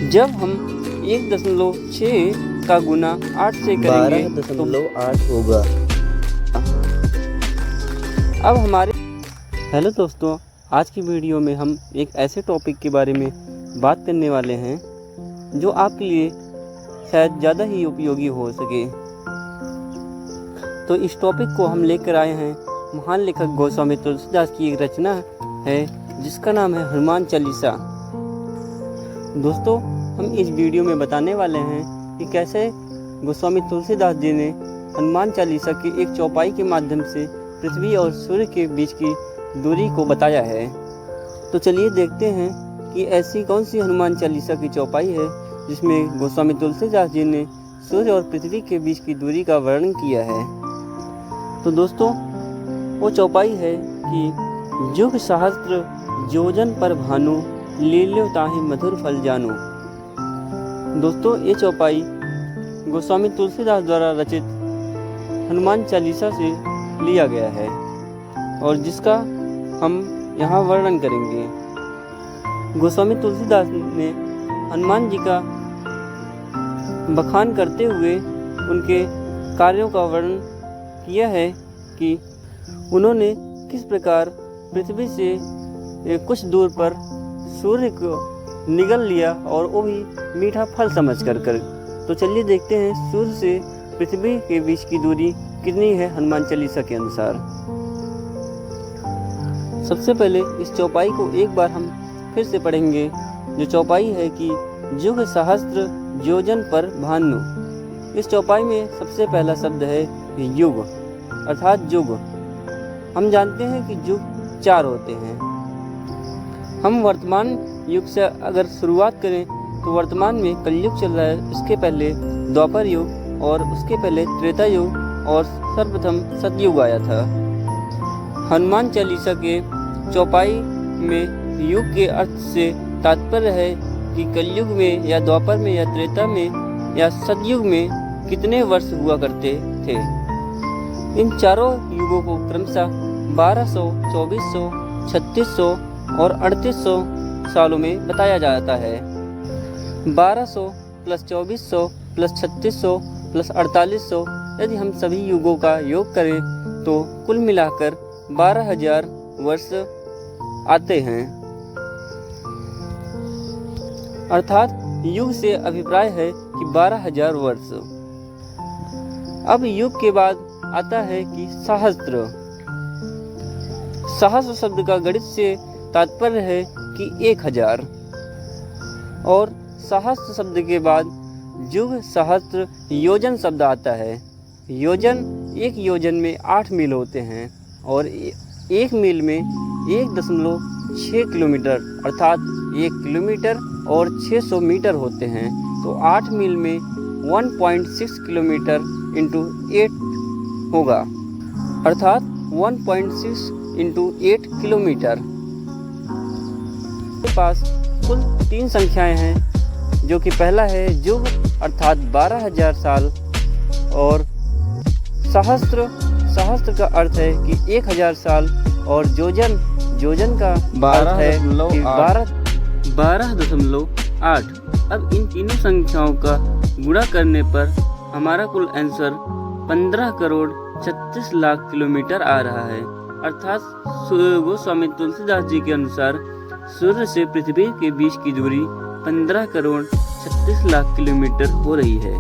जब हम 1.6 का गुना 8 से करेंगे 12.8 होगा। अब हमारे हेलो दोस्तों, आज की वीडियो में हम एक ऐसे टॉपिक के बारे में बात करने वाले हैं जो आपके लिए शायद ज़्यादा ही उपयोगी हो सके। तो इस टॉपिक को हम लेकर आए हैं महान लेखक गोस्वामी तुलसीदास की एक रचना है जिसका नाम है हनुमान चालीसा। दोस्तों, हम इस वीडियो में बताने वाले हैं कि कैसे गोस्वामी तुलसीदास जी ने हनुमान चालीसा की एक चौपाई के माध्यम से पृथ्वी और सूर्य के बीच की दूरी को बताया है। तो चलिए देखते हैं कि ऐसी कौन सी हनुमान चालीसा की चौपाई है जिसमें गोस्वामी तुलसीदास जी ने सूर्य और पृथ्वी के बीच की दूरी का वर्णन किया है। तो दोस्तों, वो चौपाई है कि जुग सहस्त्र योजन पर भानु, लील्यो ताहि मधुर फल जानो। दोस्तों, ये चौपाई गोस्वामी तुलसीदास द्वारा रचित हनुमान चालीसा से लिया गया है और जिसका हम यहाँ वर्णन करेंगे। गोस्वामी तुलसीदास ने हनुमान जी का बखान करते हुए उनके कार्यों का वर्णन किया है कि उन्होंने किस प्रकार पृथ्वी से कुछ दूर पर सूर्य को निगल लिया और वो भी मीठा फल समझ कर। तो चलिए देखते हैं सूर्य से पृथ्वी के बीच की दूरी कितनी है हनुमान चालीसा के अनुसार। सबसे पहले इस चौपाई को एक बार हम फिर से पढ़ेंगे। जो चौपाई है कि जुग सहस्त्र योजन पर भानु। इस चौपाई में सबसे पहला शब्द है युग अर्थात युग। हम जानते हैं कि युग 4 होते हैं। हम वर्तमान युग से अगर शुरुआत करें तो वर्तमान में कलयुग चल रहा है, उसके पहले द्वापर युग और उसके पहले त्रेता युग और सर्वप्रथम सतयुग आया था। हनुमान चालीसा के चौपाई में युग के अर्थ से तात्पर्य है कि कलयुग में या द्वापर में या त्रेता में या सतयुग में कितने वर्ष हुआ करते थे। इन चारों युगों को क्रमशः 1200, 2400, 3600 और 3800 सालों में बताया जाता है। 1200 प्लस 2400 प्लस 3600 प्लस 4800 यदि हम सभी युगों का योग करें तो कुल मिलाकर 12,000 वर्ष आते हैं। अर्थात युग से अभिप्राय है कि 12,000 वर्ष। अब युग के बाद आता है कि सहस्त्र। सहस्त्र शब्द का गणित से तात्पर्य है कि 1000 और सहस्त्र शब्द के बाद जुग सहस्त्र योजन शब्द आता है। योजन, एक योजन में 8 मील होते हैं और एक मील में 1.6 किलोमीटर अर्थात 1 किलोमीटर और 600 मीटर होते हैं। तो 8 मील में 1.6 किलोमीटर इंटू 8 होगा अर्थात 1.6 इंटू 8 किलोमीटर। के पास कुल 3 संख्याएं हैं जो कि पहला है युग अर्थात 12,000 साल और सहस्त्र, सहस्त्र का अर्थ है कि 1000 साल और योजन, योजन का अर्थ है 12.8। अब इन तीनों संख्याओं का गुणा करने पर हमारा कुल आंसर 15 करोड़ 36 लाख किलोमीटर आ रहा है। अर्थात गोस्वामी तुलसीदास जी के अनुसार सूर्य से पृथ्वी के बीच की दूरी 15 करोड़ 36 लाख किलोमीटर हो रही है।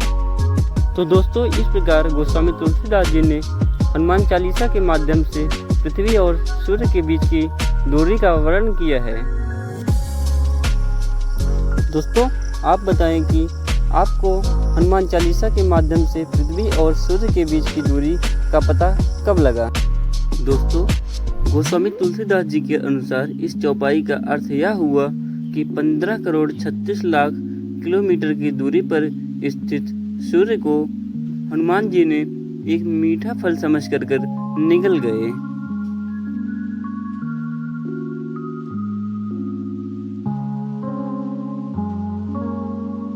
तो दोस्तों, इस प्रकार गोस्वामी तुलसीदास जी ने हनुमान चालीसा के माध्यम से पृथ्वी और सूर्य के बीच की दूरी का वर्णन किया है। दोस्तों, आप बताएं कि आपको हनुमान चालीसा के माध्यम से पृथ्वी और सूर्य के बीच की दूरी का पता कब लगा। दोस्तों, गोस्वामी तुलसीदास जी के अनुसार इस चौपाई का अर्थ यह हुआ कि 15 करोड़ 36 लाख किलोमीटर की दूरी पर स्थित सूर्य को हनुमान जी ने एक मीठा फल समझ कर निगल गए।